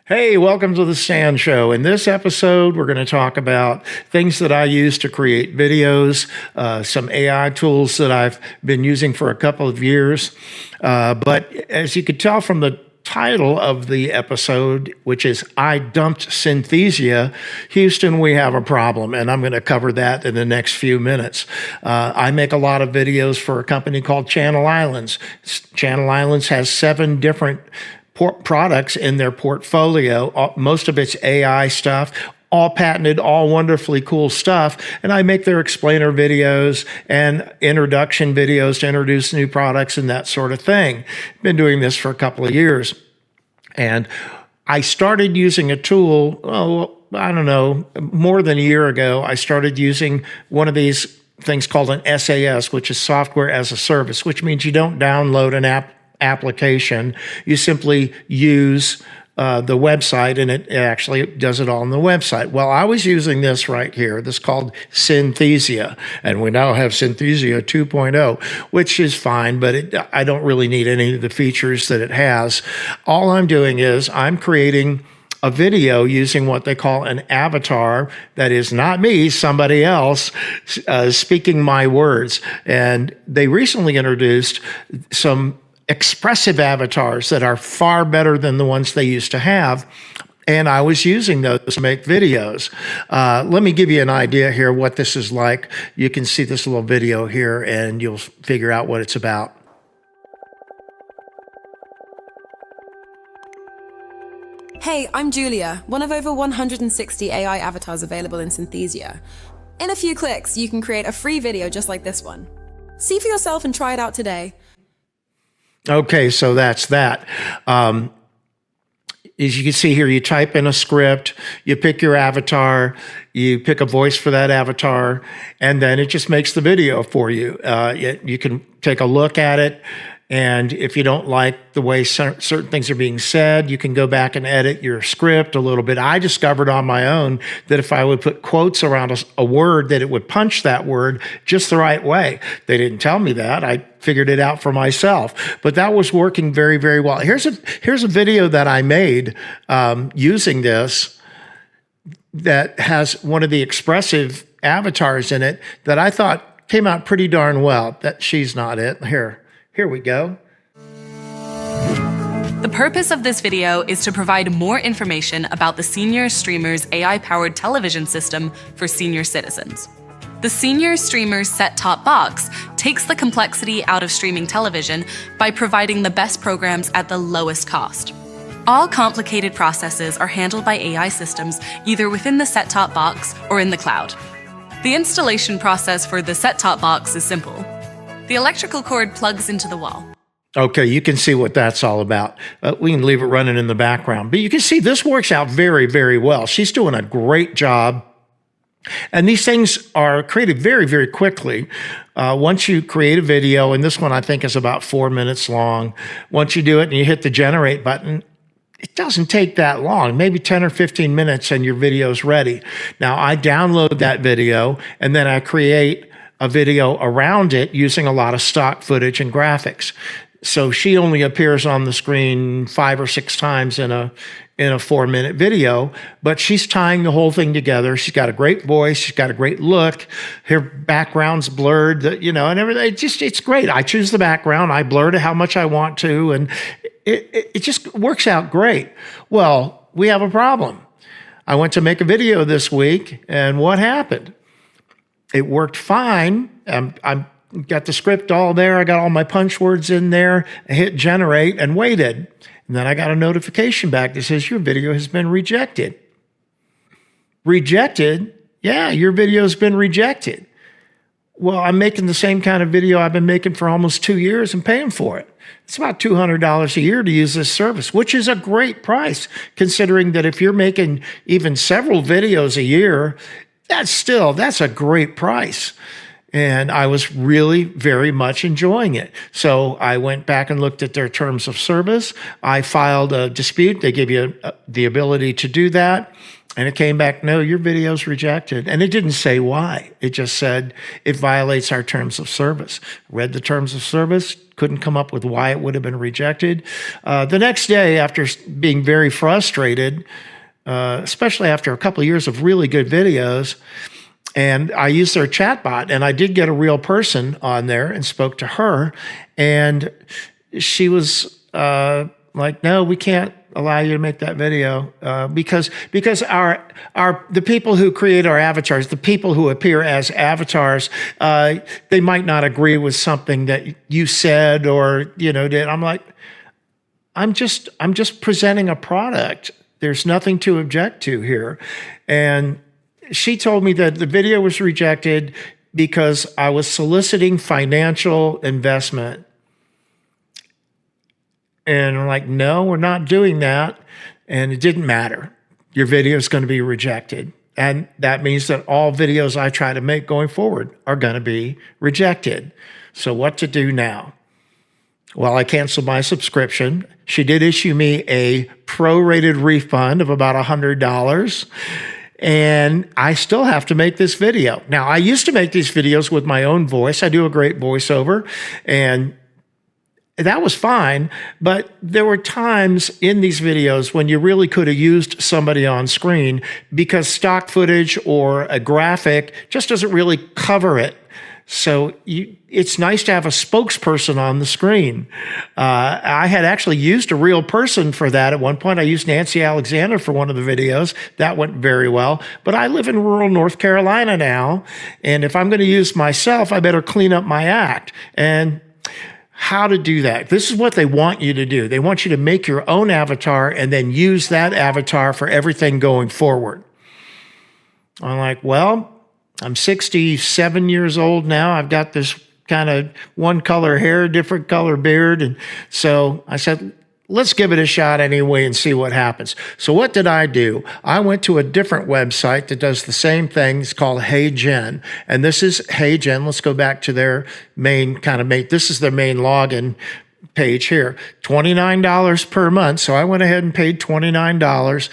Hey, welcome to the Sand Show. In this episode, we're going to talk about things that I use to create videos, some AI tools that I've been using for a couple of years. But as you could tell from the title of the episode, which is I Dumped Synthesia, Houston, we have a problem. And I'm going to cover that in the next few minutes. I make a lot of videos for a company called Channel Islands. Channel Islands has 7 different products in their portfolio. Most of it's AI stuff, all patented, all wonderfully cool stuff. And I make their explainer videos and introduction videos to introduce new products and that sort of thing. Been doing this for a couple of years. And I started using a tool, I don't know, more than a year ago. I started using one of these things called an SAS, which is software as a service, which means you don't download an application. You simply use the website, and it actually does it all on the website. Well, I was using this right here. This is called Synthesia, and we now have Synthesia 2.0, which is fine, but I don't really need any of the features that it has. All I'm doing is I'm creating a video using what they call an avatar that is not me, somebody else speaking my words. And they recently introduced some expressive avatars that are far better than the ones they used to have. And I was using those to make videos. Let me give you an idea here what this is like. You can see this little video here and you'll figure out what it's about. Hey, I'm Julia, one of over 160 AI avatars available in Synthesia. In a few clicks, you can create a free video just like this one. See for yourself and try it out today. Okay, so that's that. As you can see here, you type in a script, you pick your avatar, you pick a voice for that avatar, and then it just makes the video for you. You can take a look at it, and if you don't like the way certain things are being said, you can go back and edit your script a little bit. I discovered on my own that if I would put quotes around a word, that it would punch that word just the right way. They didn't tell me that. I figured it out for myself, but that was working very, very well. Here's a video that I made using this that has one of the expressive avatars in it that I thought came out pretty darn well. That she's not it. Here we go. The purpose of this video is to provide more information about the Senior Streamers AI-powered television system for senior citizens. The Senior Streamers set-top box takes the complexity out of streaming television by providing the best programs at the lowest cost. All complicated processes are handled by AI systems either within the set-top box or in the cloud. The installation process for the set-top box is simple. The electrical cord plugs into the wall. Okay, you can see what that's all about. We can leave it running in the background. But you can see this works out very, very well. She's doing a great job. And these things are created very, very quickly. Once you create a video, and this one I think is about 4 minutes long, once you do it and you hit the generate button, it doesn't take that long, maybe 10 or 15 minutes and your video's ready. Now, I download that video and then I create a video around it using a lot of stock footage and graphics. So she only appears on the screen 5 or 6 times in a 4-minute video, but she's tying the whole thing together. She's got a great voice. She's got a great look. Her background's blurred, and everything. It's great. I choose the background. I blur it how much I want to, and it just works out great. Well, we have a problem. I went to make a video this week, and what happened? It worked fine. I got the script all there. I got all my punch words in there. I hit generate and waited. And then I got a notification back that says your video has been rejected. Rejected? Yeah, your video's been rejected. Well, I'm making the same kind of video I've been making for almost 2 years and paying for it. It's about $200 a year to use this service, which is a great price, considering that if you're making even several videos a year, that's a great price. And I was really very much enjoying it. So I went back and looked at their terms of service. I filed a dispute. They give you the ability to do that. And it came back, no, your video's rejected. And it didn't say why. It just said it violates our terms of service. Read the terms of service, couldn't come up with why it would have been rejected. The next day, after being very frustrated, especially after a couple of years of really good videos, and I used their chatbot, and I did get a real person on there and spoke to her, and she was like, no, we can't allow you to make that video because the people who create our avatars, the people who appear as avatars, they might not agree with something that you said or did. I'm like, I'm just presenting a product. There's nothing to object to here. And she told me that the video was rejected because I was soliciting financial investment. And I'm like, no, we're not doing that. And it didn't matter. Your video is going to be rejected. And that means that all videos I try to make going forward are going to be rejected. So what to do now? Well, I canceled my subscription. She did issue me a prorated refund of about $100. And I still have to make this video. Now, I used to make these videos with my own voice. I do a great voiceover, and that was fine. But there were times in these videos when you really could have used somebody on screen because stock footage or a graphic just doesn't really cover it. So it's nice to have a spokesperson on the screen. I had actually used a real person for that. At one point, I used Nancy Alexander for one of the videos. That went very well. But I live in rural North Carolina now, and if I'm going to use myself, I better clean up my act. And how to do that? This is what they want you to do. They want you to make your own avatar and then use that avatar for everything going forward. I'm like, well, I'm 67 years old now. I've got this kind of one color hair, different color beard. And so I said, let's give it a shot anyway and see what happens. So what did I do? I went to a different website that does the same thing. It's called HeyGen. And this is HeyGen. Let's go back to their this is their main login page here. $29 per month. So I went ahead and paid $29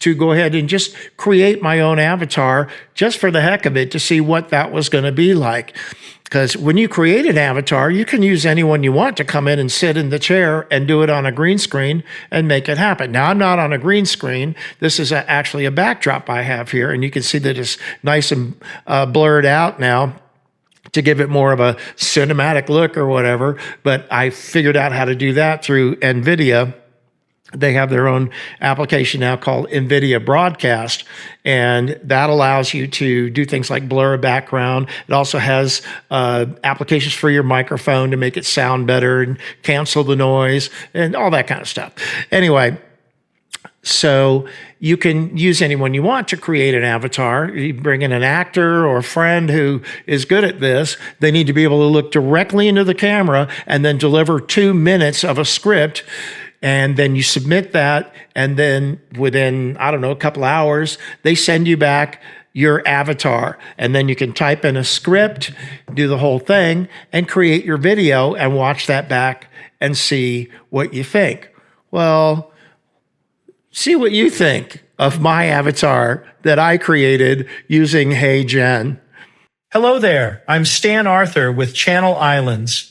to go ahead and just create my own avatar just for the heck of it to see what that was going to be like. Because when you create an avatar, you can use anyone you want to come in and sit in the chair and do it on a green screen and make it happen. Now, I'm not on a green screen. This is actually a backdrop I have here, and you can see that it's nice and blurred out now to give it more of a cinematic look or whatever. But I figured out how to do that through NVIDIA. They have their own application now called NVIDIA Broadcast, and that allows you to do things like blur a background. It also has applications for your microphone to make it sound better and cancel the noise and all that kind of stuff. Anyway, so you can use anyone you want to create an avatar. You bring in an actor or a friend who is good at this. They need to be able to look directly into the camera and then deliver 2 minutes of a script. And then you submit that, and then within, a couple hours, they send you back your avatar. And then you can type in a script, do the whole thing, and create your video and watch that back and see what you think. Well, see what you think of my avatar that I created using HeyGen. Hello there, I'm Stan Arthur with Channel Islands.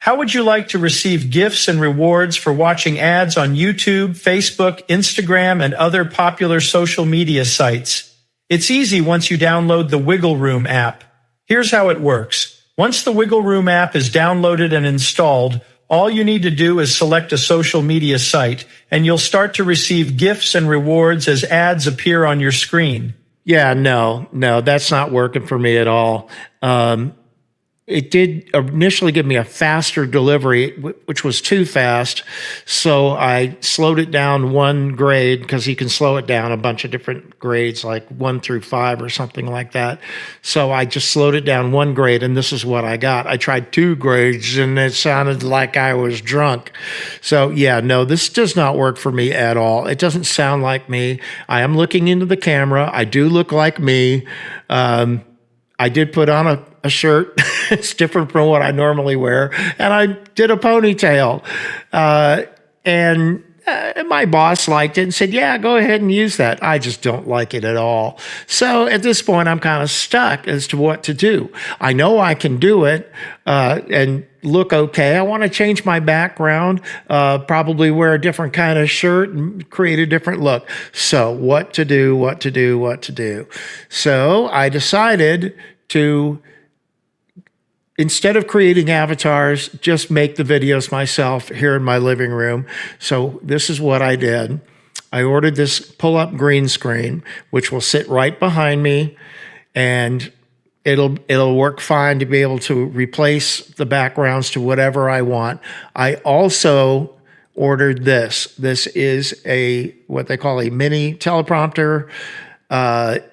How would you like to receive gifts and rewards for watching ads on YouTube, Facebook, Instagram, and other popular social media sites? It's easy once you download the Wiggle Room app. Here's how it works. Once the Wiggle Room app is downloaded and installed, all you need to do is select a social media site, and you'll start to receive gifts and rewards as ads appear on your screen. Yeah, no, that's not working for me at all. It did initially give me a faster delivery, which was too fast. So I slowed it down 1 grade, because you can slow it down a bunch of different grades, like 1 through 5 or something like that. So I just slowed it down 1 grade, and this is what I got. I tried 2 grades, and it sounded like I was drunk. So yeah, no, this does not work for me at all. It doesn't sound like me. I am looking into the camera. I do look like me. I did put on a shirt. It's different from what I normally wear. And I did a ponytail. And my boss liked it and said, yeah, go ahead and use that. I just don't like it at all. So at this point, I'm kind of stuck as to what to do. I know I can do it and look okay. I want to change my background, probably wear a different kind of shirt and create a different look. So what to do, what to do, what to do. So I decided to, instead of creating avatars, just make the videos myself here in my living room. So this is what I did. I ordered this pull-up green screen, which will sit right behind me, and it'll work fine to be able to replace the backgrounds to whatever I want. I also ordered this. This is what they call a mini teleprompter. That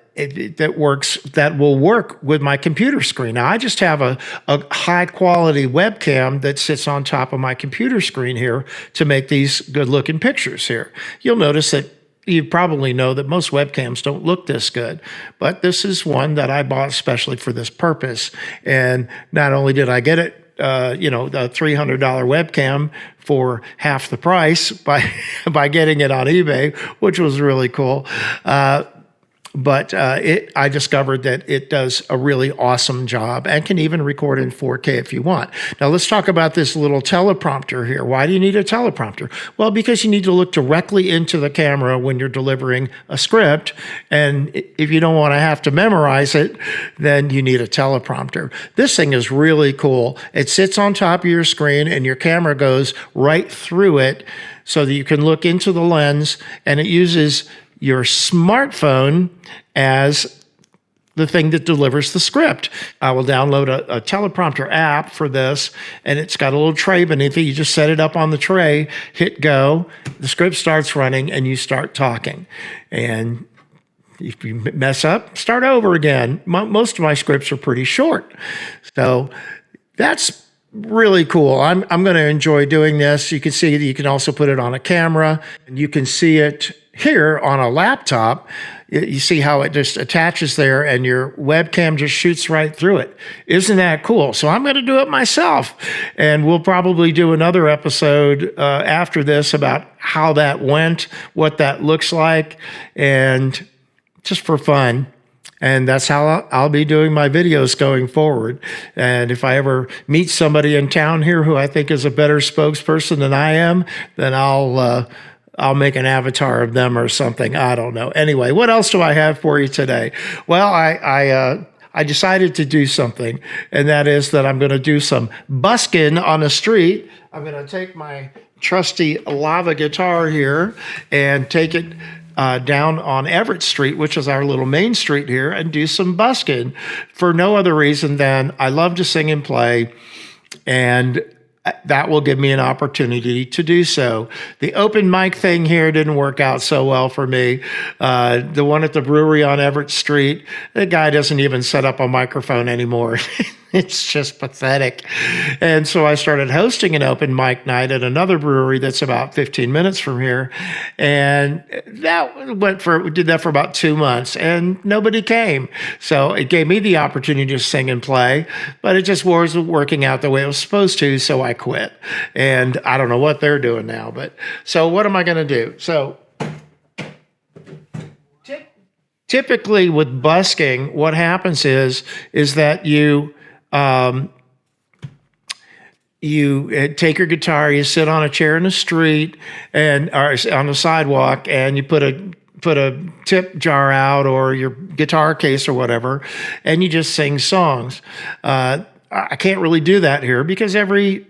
will work with my computer screen. Now, I just have a high quality webcam that sits on top of my computer screen here to make these good looking pictures here. You'll notice that you probably know that most webcams don't look this good, but this is one that I bought especially for this purpose. And not only did I get it, the $300 webcam for half the price by getting it on eBay, which was really cool. But I discovered that it does a really awesome job and can even record in 4K if you want. Now let's talk about this little teleprompter here. Why do you need a teleprompter? Well, because you need to look directly into the camera when you're delivering a script. And if you don't want to have to memorize it, then you need a teleprompter. This thing is really cool. It sits on top of your screen and your camera goes right through it so that you can look into the lens, and it uses your smartphone as the thing that delivers the script. I will download a teleprompter app for this, and it's got a little tray beneath it. You just set it up on the tray, hit go, the script starts running, and you start talking. And if you mess up, start over again. Most of my scripts are pretty short. So that's really cool. I'm going to enjoy doing this. You can see that you can also put it on a camera, and you can see it here on a laptop. You see how it just attaches there and your webcam just shoots right through it. Isn't that cool? So I'm going to do it myself. And we'll probably do another episode after this about how that went, what that looks like, and just for fun. And that's how I'll be doing my videos going forward. And if I ever meet somebody in town here who I think is a better spokesperson than I am, then I'll make an avatar of them or something. I don't know. Anyway, what else do I have for you today? Well, I decided to do something, and that is that I'm going to do some busking on the street. I'm going to take my trusty Lava guitar here and take it down on Everett Street, which is our little main street here, and do some busking for no other reason than I love to sing and play, and that will give me an opportunity to do so. The open mic thing here didn't work out so well for me. The one at the brewery on Everett Street, the guy doesn't even set up a microphone anymore. It's just pathetic. And so I started hosting an open mic night at another brewery that's about 15 minutes from here. And did that for about 2 months, and nobody came. So it gave me the opportunity to sing and play, but it just wasn't working out the way it was supposed to. So I quit. And I don't know what they're doing now, but so what am I going to do? So typically with busking, what happens is that you take your guitar, you sit on a chair in the street or on the sidewalk, and you put a tip jar out or your guitar case or whatever, and you just sing songs. I can't really do that here because every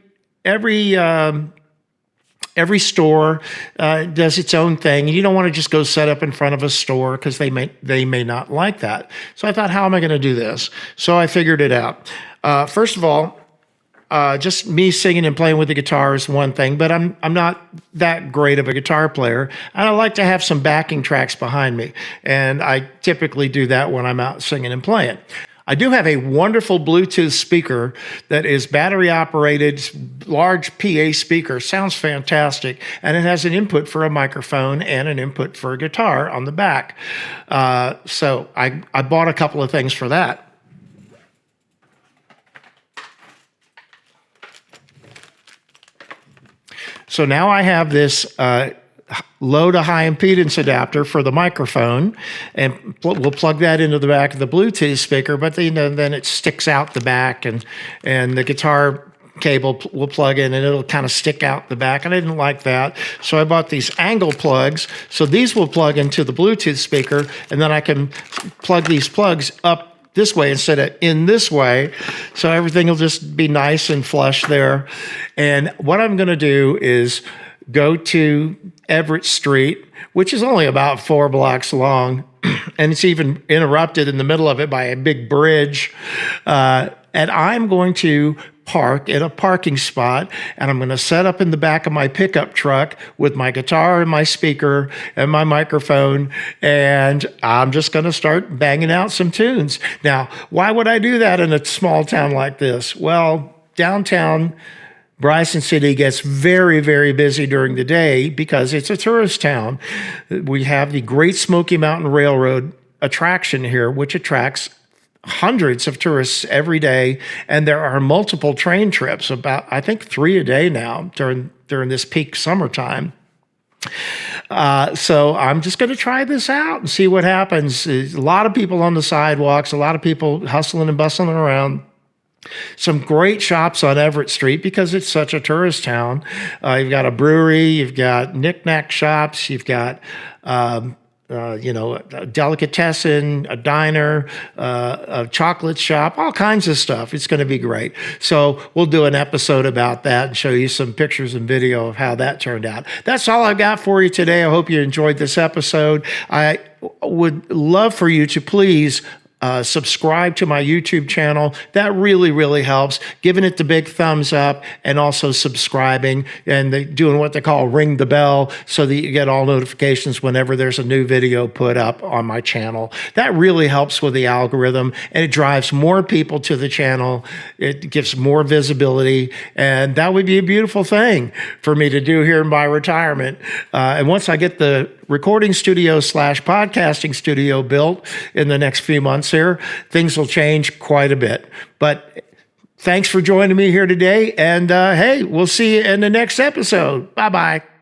store does its own thing. You don't want to just go set up in front of a store because they may not like that. So I thought, how am I going to do this? So I figured it out. First of all, just me singing and playing with the guitar is one thing, but I'm not that great of a guitar player, and I like to have some backing tracks behind me, and I typically do that when I'm out singing and playing. I do have a wonderful Bluetooth speaker that is battery operated, large PA speaker, sounds fantastic, and it has an input for a microphone and an input for a guitar on the back. So I bought a couple of things for that. So now I have this low to high impedance adapter for the microphone, and we'll plug that into the back of the Bluetooth speaker, but then it sticks out the back, and the guitar cable will plug in and it'll kind of stick out the back, and I didn't like that. So I bought these angle plugs. So these will plug into the Bluetooth speaker, and then I can plug these plugs up this way instead of in this way. So everything will just be nice and flush there. And what I'm going to do is go to Everett Street, which is only about 4 blocks long, and it's even interrupted in the middle of it by a big bridge. And I'm going to park in a parking spot, and I'm going to set up in the back of my pickup truck with my guitar and my speaker and my microphone, and I'm just going to start banging out some tunes. Now, why would I do that in a small town like this? Well, downtown Bryson City gets very, very busy during the day because it's a tourist town. We have the Great Smoky Mountain Railroad attraction here, which attracts hundreds of tourists every day, and there are multiple train trips, about I think 3 a day now during this peak summertime. So I'm just going to try this out and see what happens. There's a lot of people on the sidewalks, a lot of people hustling and bustling around. Some great shops on Everett Street because it's such a tourist town. You've got a brewery, you've got knick-knack shops, you've got a delicatessen, a diner, a chocolate shop, all kinds of stuff. It's going to be great. So we'll do an episode about that and show you some pictures and video of how that turned out. That's all I've got for you today. I hope you enjoyed this episode. I would love for you to please subscribe to my YouTube channel. That really, really helps. Giving it the big thumbs up, and also subscribing and doing what they call ring the bell so that you get all notifications whenever there's a new video put up on my channel. That really helps with the algorithm, and it drives more people to the channel. It gives more visibility, and that would be a beautiful thing for me to do here in my retirement. And once I get the recording studio / podcasting studio built in the next few months here, things will change quite a bit. But thanks for joining me here today. And hey, we'll see you in the next episode. Bye-bye.